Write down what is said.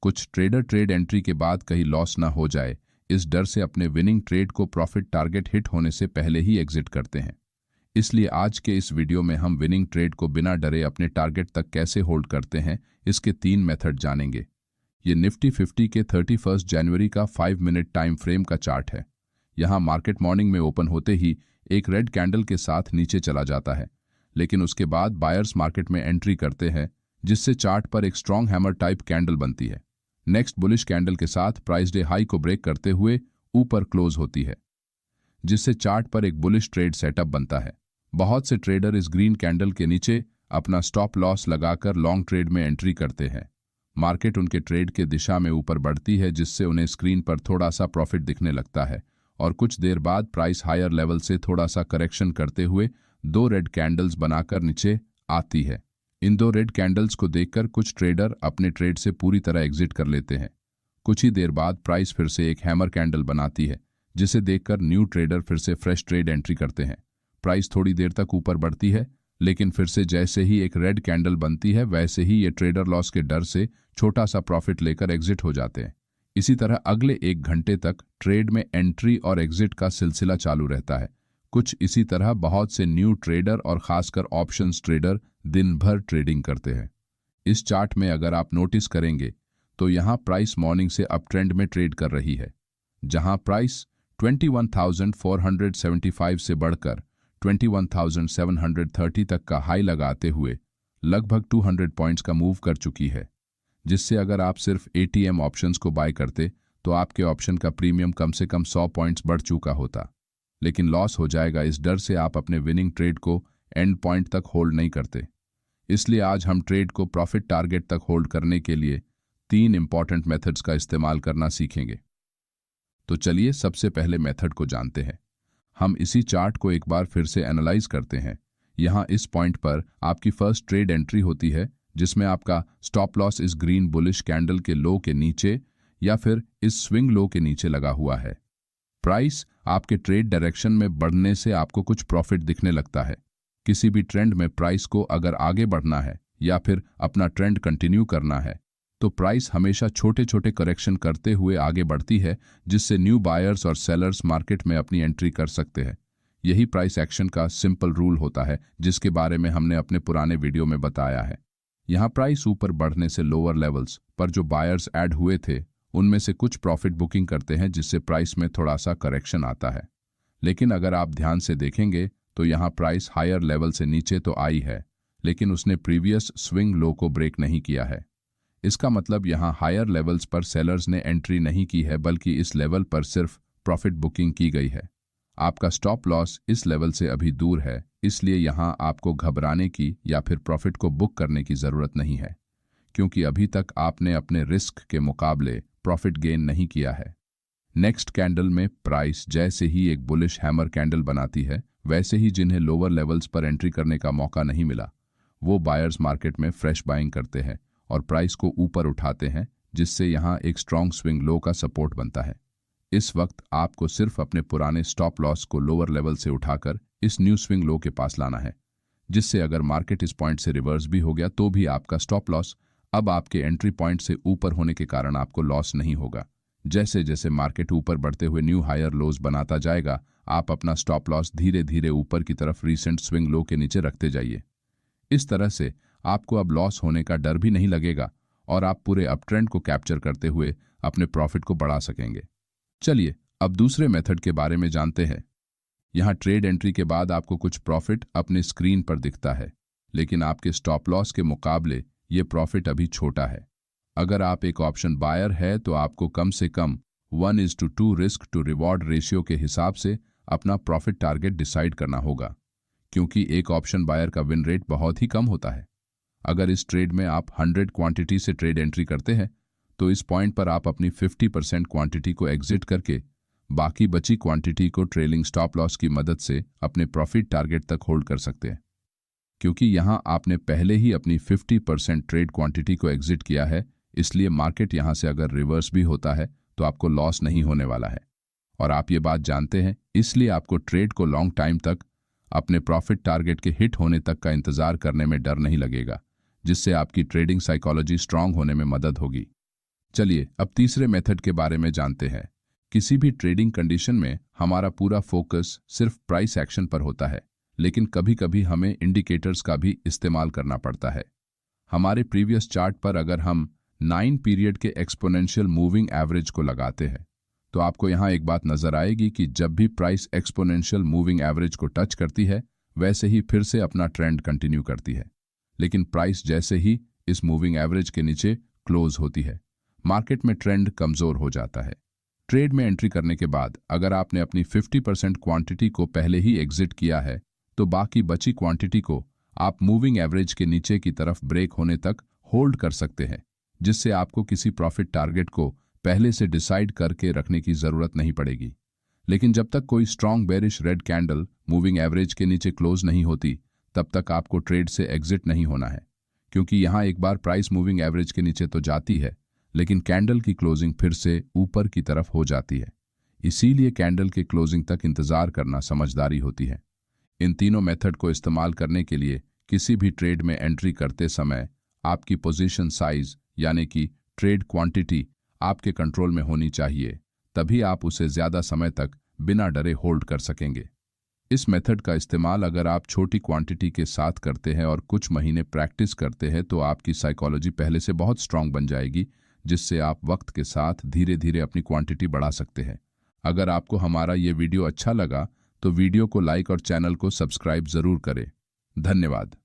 कुछ trader trade entry के बाद कहीं लॉस ना हो जाए इस डर से अपने विनिंग ट्रेड को प्रॉफिट टारगेट हिट होने से पहले ही एग्जिट करते हैं। इसलिए आज के इस वीडियो में हम विनिंग ट्रेड को बिना डरे अपने टारगेट तक कैसे होल्ड करते हैं, इसके 3 मेथड जानेंगे। ये निफ्टी 50 के 31 जनवरी का 5 मिनट टाइम फ्रेम का चार्ट है। यहाँ मार्केट मॉर्निंग में ओपन होते ही एक रेड कैंडल के साथ नीचे चला जाता है, लेकिन उसके बाद बायर्स मार्केट में एंट्री करते हैं, जिससे चार्ट पर एक स्ट्रॉन्ग हैमर टाइप कैंडल बनती है। नेक्स्ट बुलिश कैंडल के साथ प्राइस डे हाई को ब्रेक करते हुए ऊपर क्लोज होती है, जिससे चार्ट पर एक बुलिश ट्रेड सेटअप बनता है। बहुत से ट्रेडर इस ग्रीन कैंडल के नीचे अपना स्टॉप लॉस लगाकर लॉन्ग ट्रेड में एंट्री करते हैं। मार्केट उनके ट्रेड के दिशा में ऊपर बढ़ती है, जिससे उन्हें स्क्रीन पर थोड़ा सा प्रॉफिट दिखने लगता है और कुछ देर बाद प्राइस हायर लेवल से थोड़ा सा करेक्शन करते हुए 2 रेड कैंडल्स बनाकर नीचे आती है। इन 2 रेड कैंडल्स को देखकर कुछ ट्रेडर अपने ट्रेड से पूरी तरह एग्जिट कर लेते हैं। कुछ ही देर बाद प्राइस फिर से एक हैमर कैंडल बनाती है, जिसे देखकर न्यू ट्रेडर फिर से फ्रेश ट्रेड एंट्री करते हैं। प्राइस थोड़ी देर तक ऊपर बढ़ती है, लेकिन फिर से जैसे ही एक रेड कैंडल बनती है वैसे ही ये ट्रेडर लॉस के डर से छोटा सा प्रॉफिट लेकर एग्जिट हो जाते हैं। इसी तरह अगले 1 घंटे तक ट्रेड में एंट्री और एग्जिट का सिलसिला चालू रहता है। कुछ इसी तरह बहुत से न्यू ट्रेडर और खासकर ऑप्शंस ट्रेडर दिन भर ट्रेडिंग करते हैं। इस चार्ट में अगर आप नोटिस करेंगे तो यहाँ प्राइस मॉर्निंग से अप ट्रेंड में ट्रेड कर रही है, जहाँ प्राइस 21,475 से बढ़कर 21,730 तक का हाई लगाते हुए लगभग 200 पॉइंट्स का मूव कर चुकी है, जिससे अगर आप सिर्फ एटीएम ऑप्शंस को बाय करते तो आपके ऑप्शन का प्रीमियम कम से कम 100 पॉइंट्स बढ़ चुका होता। लेकिन लॉस हो जाएगा इस डर से आप अपने विनिंग ट्रेड को एंड पॉइंट तक होल्ड नहीं करते। इसलिए आज हम ट्रेड को प्रॉफिट टारगेट तक होल्ड करने के लिए 3 इंपॉर्टेंट मेथड्स का इस्तेमाल करना सीखेंगे। तो चलिए सबसे पहले मेथड को जानते हैं। हम इसी चार्ट को एक बार फिर से एनालाइज करते हैं। यहाँ इस पॉइंट पर आपकी फर्स्ट ट्रेड एंट्री होती है, जिसमें आपका स्टॉप लॉस इस ग्रीन बुलिश कैंडल के लो के नीचे या फिर इस स्विंग लो के नीचे लगा हुआ है। प्राइस आपके ट्रेड डायरेक्शन में बढ़ने से आपको कुछ प्रॉफिट दिखने लगता है। किसी भी ट्रेंड में प्राइस को अगर आगे बढ़ना है या फिर अपना ट्रेंड कंटिन्यू करना है तो प्राइस हमेशा छोटे छोटे करेक्शन करते हुए आगे बढ़ती है, जिससे न्यू बायर्स और सेलर्स मार्केट में अपनी एंट्री कर सकते हैं। यही प्राइस एक्शन का सिंपल रूल होता है, जिसके बारे में हमने अपने पुराने वीडियो में बताया है। यहाँ प्राइस ऊपर बढ़ने से लोअर लेवल्स पर जो बायर्स ऐड हुए थे उनमें से कुछ प्रॉफिट बुकिंग करते हैं, जिससे प्राइस में थोड़ा सा करेक्शन आता है। लेकिन अगर आप ध्यान से देखेंगे तो यहाँ प्राइस हायर लेवल से नीचे तो आई है, लेकिन उसने प्रीवियस स्विंग लो को ब्रेक नहीं किया है। इसका मतलब यहाँ हायर लेवल्स पर सेलर्स ने एंट्री नहीं की है, बल्कि इस लेवल पर सिर्फ प्रॉफिट बुकिंग की गई है। आपका स्टॉप लॉस इस लेवल से अभी दूर है, इसलिए यहाँ आपको घबराने की या फिर प्रॉफिट को बुक करने की ज़रूरत नहीं है, क्योंकि अभी तक आपने अपने रिस्क के मुकाबले प्रॉफिट गेन नहीं किया है। नेक्स्ट कैंडल में प्राइस जैसे ही एक बुलिश हैमर कैंडल बनाती है, वैसे ही जिन्हें लोअर लेवल्स पर एंट्री करने का मौका नहीं मिला वो बायर्स मार्केट में फ्रेश बाइंग करते हैं और प्राइस को ऊपर उठाते हैं, जिससे यहाँ एक स्ट्रॉन्ग स्विंग लो का सपोर्ट बनता है। इस वक्त आपको सिर्फ अपने पुराने स्टॉप लॉस को लोअर लेवल से उठाकर इस न्यू स्विंग लो के पास लाना है, जिससे अगर मार्केट इस पॉइंट से रिवर्स भी हो गया तो भी आपका स्टॉप लॉस अब आपके एंट्री पॉइंट से ऊपर होने के कारण आपको लॉस नहीं होगा। जैसे जैसे मार्केट ऊपर बढ़ते हुए न्यू हायर लोज बनाता जाएगा, आप अपना स्टॉप लॉस धीरे धीरे ऊपर की तरफ रीसेंट स्विंग लो के नीचे रखते जाइए। इस तरह से आपको अब लॉस होने का डर भी नहीं लगेगा और आप पूरे अप ट्रेंड को कैप्चर करते हुए अपने प्रॉफिट को बढ़ा सकेंगे। चलिए अब दूसरे मेथड के बारे में जानते हैं। यहाँ ट्रेड एंट्री के बाद आपको कुछ प्रॉफिट अपने स्क्रीन पर दिखता है, लेकिन आपके स्टॉप लॉस के मुकाबले ये प्रॉफिट अभी छोटा है। अगर आप एक ऑप्शन बायर है तो आपको कम से कम 1:2 रिस्क टू रिवॉर्ड रेशियो के हिसाब से अपना प्रॉफिट टारगेट डिसाइड करना होगा, क्योंकि एक ऑप्शन बायर का विन रेट बहुत ही कम होता है। अगर इस ट्रेड में आप 100 क्वांटिटी से ट्रेड एंट्री करते हैं तो इस पॉइंट पर आप अपनी 50% क्वांटिटी को एग्जिट करके बाकी बची क्वांटिटी को ट्रेलिंग स्टॉप लॉस की मदद से अपने प्रॉफिट टारगेट तक होल्ड कर सकते हैं। क्योंकि यहां आपने पहले ही अपनी 50% ट्रेड क्वांटिटी को एग्जिट किया है, इसलिए मार्केट यहां से अगर रिवर्स भी होता है तो आपको लॉस नहीं होने वाला है। और आप ये बात जानते हैं, इसलिए आपको ट्रेड को लॉन्ग टाइम तक अपने प्रॉफिट टारगेट के हिट होने तक का इंतजार करने में डर नहीं लगेगा, जिससे आपकी ट्रेडिंग साइकोलॉजी स्ट्रांग होने में मदद होगी। चलिए अब तीसरे मेथड के बारे में जानते हैं। किसी भी ट्रेडिंग कंडीशन में हमारा पूरा फोकस सिर्फ प्राइस एक्शन पर होता है, लेकिन कभी कभी हमें इंडिकेटर्स का भी इस्तेमाल करना पड़ता है। हमारे प्रीवियस चार्ट पर अगर हम 9 पीरियड के एक्सपोनेंशियल मूविंग एवरेज को लगाते हैं तो आपको यहाँ एक बात नजर आएगी कि जब भी प्राइस एक्सपोनेंशियल मूविंग एवरेज को टच करती है वैसे ही फिर से अपना ट्रेंड कंटिन्यू करती है, लेकिन प्राइस जैसे ही इस मूविंग एवरेज के नीचे क्लोज होती है मार्केट में ट्रेंड कमजोर हो जाता है। ट्रेड में एंट्री करने के बाद अगर आपने अपनी 50% क्वांटिटी को पहले ही एग्जिट किया है तो बाकी बची क्वांटिटी को आप मूविंग एवरेज के नीचे की तरफ ब्रेक होने तक होल्ड कर सकते हैं, जिससे आपको किसी प्रॉफिट टारगेट को पहले से डिसाइड करके रखने की जरूरत नहीं पड़ेगी। लेकिन जब तक कोई strong bearish red candle moving average के नीचे क्लोज नहीं होती तब तक आपको ट्रेड से एग्जिट नहीं होना है, क्योंकि यहाँ एक बार प्राइस मूविंग एवरेज के नीचे तो जाती है लेकिन कैंडल की क्लोजिंग फिर से ऊपर की तरफ हो जाती है। इसीलिए कैंडल के क्लोजिंग तक इंतजार करना समझदारी होती है। इन तीनों मेथड को इस्तेमाल करने के लिए किसी भी ट्रेड में एंट्री करते समय आपकी पोजीशन साइज यानी कि ट्रेड क्वांटिटी आपके कंट्रोल में होनी चाहिए, तभी आप उसे ज्यादा समय तक बिना डरे होल्ड कर सकेंगे। इस मेथड का इस्तेमाल अगर आप छोटी क्वांटिटी के साथ करते हैं और कुछ महीने प्रैक्टिस करते हैं तो आपकी साइकोलॉजी पहले से बहुत स्ट्रांग बन जाएगी, जिससे आप वक्त के साथ धीरे धीरे अपनी क्वांटिटी बढ़ा सकते हैं। अगर आपको हमारा ये वीडियो अच्छा लगा तो वीडियो को लाइक और चैनल को सब्सक्राइब जरूर करें। धन्यवाद।